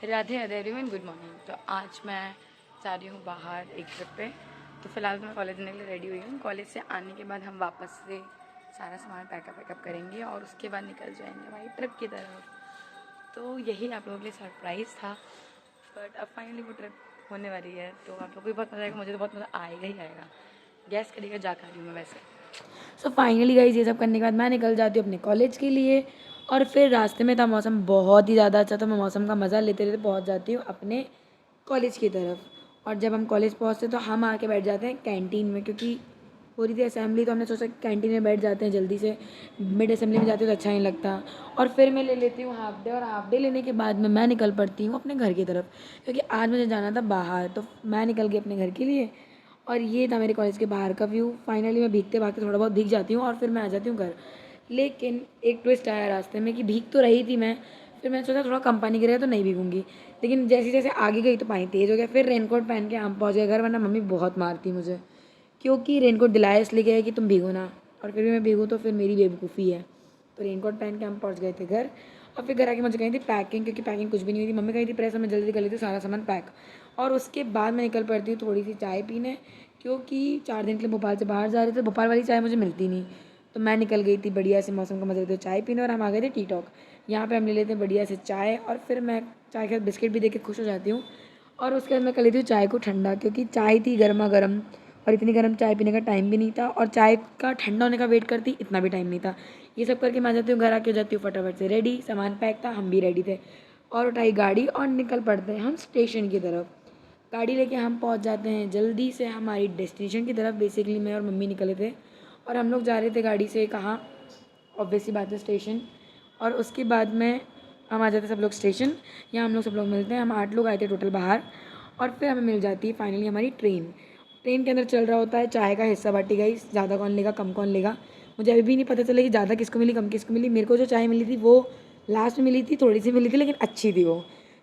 Radhe Radhe everyone, good morning. तो आज मैं जा रही हूँ बाहर एक ट्रिप पे। तो फिलहाल मैं कॉलेज जाने के लिए रेडी हुई हूँ। कॉलेज से आने के बाद हम वापस से सारा सामान पैकअप करेंगे और उसके बाद निकल जाएंगे हमारी ट्रिप की तरफ। तो यही आप लोगों के लिए सरप्राइज़ था, बट अब फाइनली वो ट्रिप होने वाली है। तो आप लोगों को भी बहुत मज़ा आएगा, मुझे तो बहुत मज़ा आएगा ही आएगा। गैस करिएगा जा कर रही हूँ मैं वैसे। सो फाइनली गाइस, ये सब करने के बाद मैं निकल जाती हूँ अपने कॉलेज के लिए। और फिर रास्ते में था मौसम बहुत ही ज़्यादा अच्छा, तो मैं मौसम का मज़ा लेते लेते पहुँच जाती हूँ अपने कॉलेज की तरफ। और जब हम कॉलेज पहुँचते तो हम आके बैठ जाते हैं कैंटीन में, क्योंकि हो रही थी असेंबली। तो हमने सोचा कि कैंटीन में बैठ जाते हैं जल्दी से, मिड असेंबली में जाते तो अच्छा नहीं लगता। और फिर मैं ले लेती हूँ हाफ डे, और हाफ डे लेने के बाद में मैं निकल पड़ती हूँ अपने घर की तरफ, क्योंकि आज मुझे जाना था बाहर। तो मैं निकल गई अपने घर के लिए। और ये था मेरे कॉलेज के बाहर का व्यू। फाइनली मैं भीगते भागते थोड़ा बहुत भीग जाती हूँ और फिर मैं आ जाती हूँ घर। लेकिन एक ट्विस्ट आया रास्ते में कि भीग तो रही थी मैं, फिर मैंने सोचा थोड़ा कम पानी गिरेगा तो नहीं भीगूंगी। लेकिन जैसे जैसे आगे गई तो पानी तेज़ हो गया। फिर रेनकोट पहन के हम पहुँच गए घर, वरना मम्मी बहुत मारती मुझे, क्योंकि रेनकोट दिलाया इसलिए गया है कि तुम भीगो ना, और फिर भी मैं भीगूँ तो फिर मेरी बेवकूफ़ी है। तो रेनकोट पहन के हम पहुँच गए थे घर। और फिर घर आके मुझे कही थी पैकिंग, क्योंकि पैकिंग कुछ भी नहीं हुई थी। मम्मी कही थी प्रेस में जल्दी कर लेती सारा सामान पैक। और उसके बाद मैं निकल पड़ती हूँ थोड़ी सी चाय पीने, क्योंकि 4 दिन के लिए भोपाल से बाहर जा रहे थे। भोपाल वाली चाय मुझे मिलती नहीं, तो मैं निकल गई थी बढ़िया से मौसम का मजा लेते हुए चाय पीने। और हम आ गए थे टी टॉक। यहाँ पे हम ले लेते हैं बढ़िया से चाय, और फिर मैं चाय के साथ बिस्किट भी दे के खुश हो जाती हूँ। और उसके बाद मैं कर लेती हूँ चाय को ठंडा, क्योंकि चाय थी गर्मा गर्म, और इतनी गर्म चाय पीने का टाइम भी नहीं था, और चाय का ठंडा होने का वेट करती इतना भी टाइम नहीं था। ये सब करके मैं आ जाती हूँ घर। आके हो जाती हूँ फटाफट से रेडी, सामान पैक था, हम भी रेडी थे, और उठाई गाड़ी और निकल पड़ते हैं हम स्टेशन की तरफ। गाड़ी लेके हम पहुंच जाते हैं जल्दी से हमारी डेस्टिनेशन की तरफ। बेसिकली मैं और मम्मी निकले थे, और हम लोग जा रहे थे गाड़ी से कहाँ, ऑब्वियसली बात है स्टेशन। और उसके बाद में हम आ जाते सब लोग स्टेशन। यहाँ हम लोग सब लोग मिलते हैं, हम 8 लोग आए थे टोटल बाहर। और फिर हमें मिल जाती है फाइनली हमारी ट्रेन। ट्रेन के अंदर चल रहा होता है चाय का हिस्सा बांटी गई, ज़्यादा कौन लेगा कम कौन लेगा। मुझे अभी भी नहीं पता चला कि ज़्यादा किसको मिली कम किसको मिली। मेरे को जो चाय मिली थी वो लास्ट में मिली थी, थोड़ी सी मिली थी लेकिन अच्छी थी वो।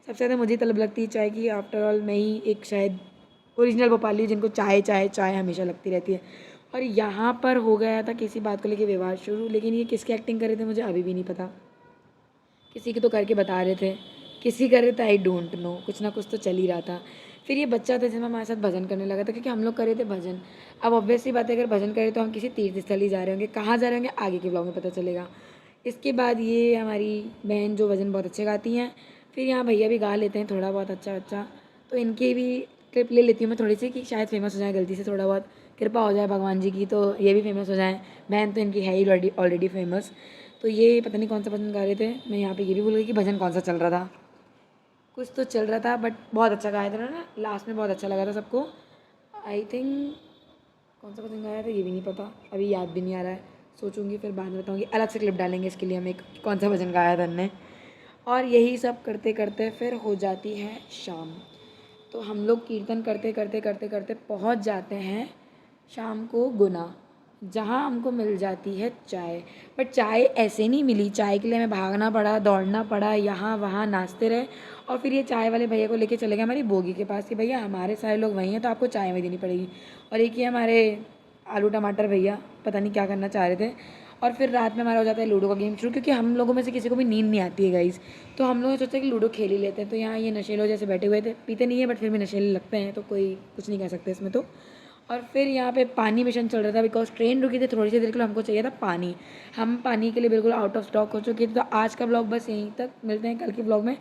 सबसे ज़्यादा मुझे तलब लगती है चाय की। आफ्टर ऑल मैं ही एक शायद ओरिजिनल भोपाली जिनको चाय चाय चाय हमेशा लगती रहती है। और यहाँ पर हो गया था किसी बात को लेकर विवाद शुरू, लेकिन ये किसकी एक्टिंग कर रहे थे मुझे अभी भी नहीं पता। किसी की तो करके बता रहे थे, किसी कर रहे थे आई डोंट नो, कुछ ना कुछ तो चल ही रहा था। फिर ये बच्चा था जिसमें हमारे साथ भजन करने लगा था, क्योंकि हम लोग कर रहे थे भजन। अब ऑब्वियसली बात है, अगर भजन करें तो हम किसी तीर्थ स्थल ही जा रहे होंगे। कहाँ जा रहे होंगे आगे के ब्लॉग में पता चलेगा। इसके बाद ये हमारी बहन जो भजन बहुत अच्छे गाती हैं, फिर यहाँ भैया भी गा लेते हैं थोड़ा बहुत अच्छा अच्छा। तो इनकी भी क्लिप ले लेती हूँ मैं थोड़ी सी, कि शायद फेमस हो जाए गलती से, थोड़ा बहुत कृपा हो जाए भगवान जी की, तो ये भी फेमस हो जाए। बहन तो इनकी है ही ऑलरेडी फेमस। तो ये पता नहीं कौन सा भजन गा रहे थे। मैं यहाँ पे ये भी भूल गई कि भजन कौन सा चल रहा था। कुछ तो चल रहा था, बट बहुत अच्छा गाया था ना, लास्ट में बहुत अच्छा लगा था सबको। आई थिंक कौन सा भजन गाया था ये भी नहीं पता, अभी याद भी नहीं आ रहा है। सोचूंगी फिर बाद में बताऊँगी। अलग से क्लिप डालेंगे इसके लिए हम एक, कौन सा भजन गाया था हमने। और यही सब करते करते फिर हो जाती है शाम। तो हम लोग कीर्तन करते करते करते करते पहुँच जाते हैं शाम को गुना, जहाँ हमको मिल जाती है चाय। बट चाय ऐसे नहीं मिली, चाय के लिए हमें भागना पड़ा, दौड़ना पड़ा, यहाँ वहाँ नाचते रहे। और फिर ये चाय वाले भैया को लेके चले गए हमारी बोगी के पास कि भैया हमारे सारे लोग वहीं हैं तो आपको चाय में देनी पड़ेगी। और एक ही हमारे आलू टमाटर भैया पता नहीं क्या करना चाह रहे थे। और फिर रात में हमारा हो जाता है लूडो का गेम शुरू, क्योंकि हम लोगों में से किसी को भी नींद नहीं आती है गाइस। तो हम लोग ने सोचा कि लूडो खेल ही लेते हैं। तो यहाँ ये नशेलो जैसे बैठे हुए थे, पीते नहीं है बट फिर भी नशेले लगते हैं, तो कोई कुछ नहीं कह सकते इसमें तो। और फिर यहाँ पे पानी मिशन चल रहा था, बिकॉज ट्रेन रुकी थी थोड़ी सी देर के लिए, हमको चाहिए था पानी। हम पानी के लिए बिल्कुल आउट ऑफ स्टॉक हो चुके थे। तो आज का ब्लॉग बस यहीं तक, मिलते हैं कल के ब्लॉग में।